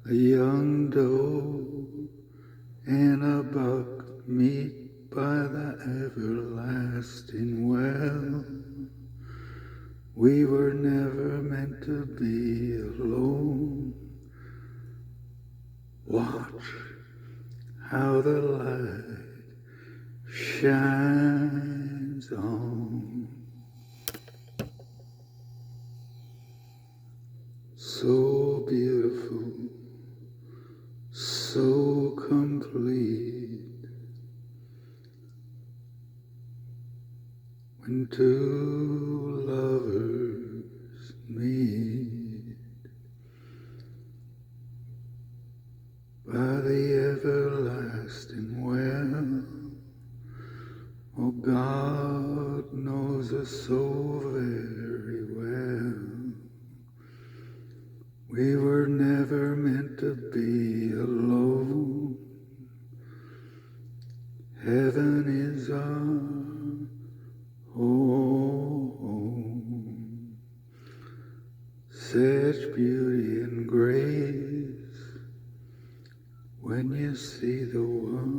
a young doe and a buck meet by the everlasting well. We were never meant to be alone. Watch how the light shines on. So beautiful, so complete. When two lovers meet by the everlasting well. Oh, God knows us so very well. We were never meant to be alone. Heaven is our home. Such beauty and grace when you see the one